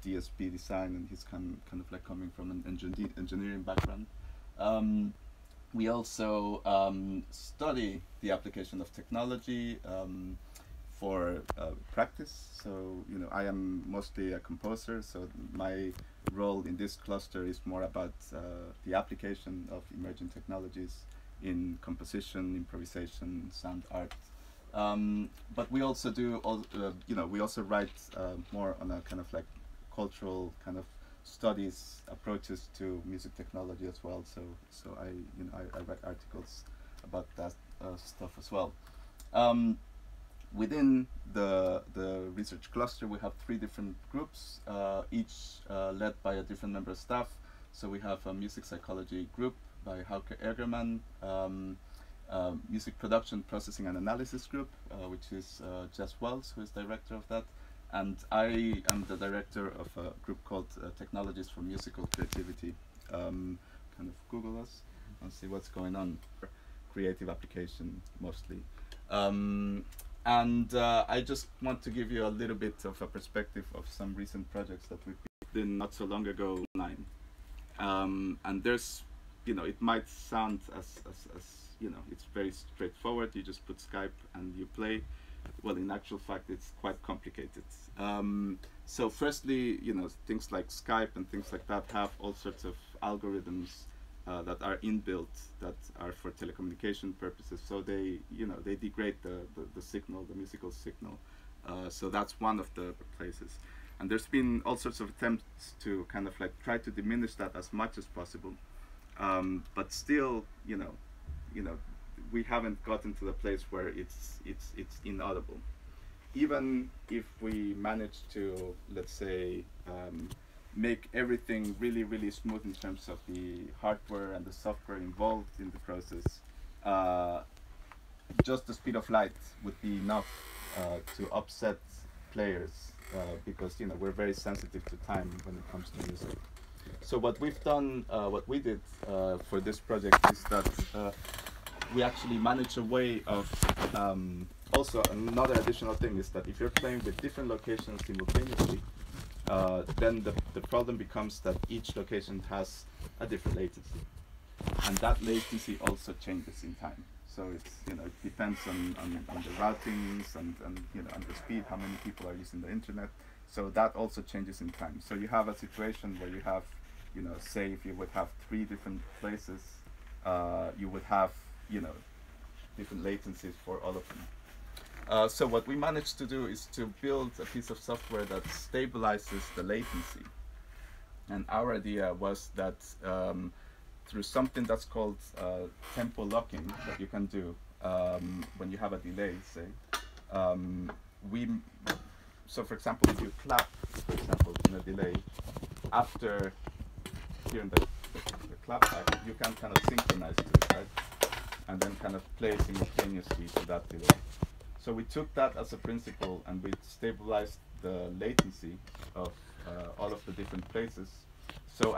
DSP design, and he's kind of like coming from an engineering background. We also study the application of technology for practice. So, you know, I am mostly a composer, so my role in this cluster is more about the application of emerging technologies in composition, improvisation, sound art. But we also do, you know, we also write more on a kind of like cultural kind of studies approaches to music technology as well. So I, you know, I write articles about that stuff as well. Within the research cluster, we have 3 different groups, each led by a different member of staff. So we have a music psychology group by Hauke Egerman, music production, processing and analysis group, which is Jess Wells, who is director of that. And I am the director of a group called Technologies for Musical Creativity. Kind of Google us and see what's going on. Creative application, mostly. And I just want to give you a little bit of a perspective of some recent projects that we've been not so long ago online. And there's, you know, it might sound as you know, it's very straightforward. You just put Skype and you play. Well, in actual fact, it's quite complicated. So firstly, you know, things like Skype and things like that have all sorts of algorithms that are inbuilt, that are for telecommunication purposes. So they, you know, they degrade the signal, the musical signal. So that's one of the places. And there's been all sorts of attempts to kind of like try to diminish that as much as possible. But still, you know, we haven't gotten to the place where it's inaudible. Even if we manage to, let's say, make everything really, really smooth in terms of the hardware and the software involved in the process, just the speed of light would be enough to upset players, because, you know, we're very sensitive to time when it comes to music. So what we've done, what we did for this project is that we actually manage a way of, also another additional thing is that if you're playing with different locations simultaneously, then the problem becomes that each location has a different latency, and that latency also changes in time. So it's, you know, it depends on the routings and you know, on the speed, how many people are using the internet. So that also changes in time. So you have a situation where you have, you know, say if you would have 3 different places, you would have, you know, different latencies for all of them. So what we managed to do is to build a piece of software that stabilizes the latency. And our idea was that through something that's called tempo locking that you can do when you have a delay, say, so for example, if you clap, for example, in a delay, after hearing the clap back, you can kind of synchronize to it, right? And then kind of play simultaneously to that delay. So we took that as a principle and we stabilized the latency of all of the different places. So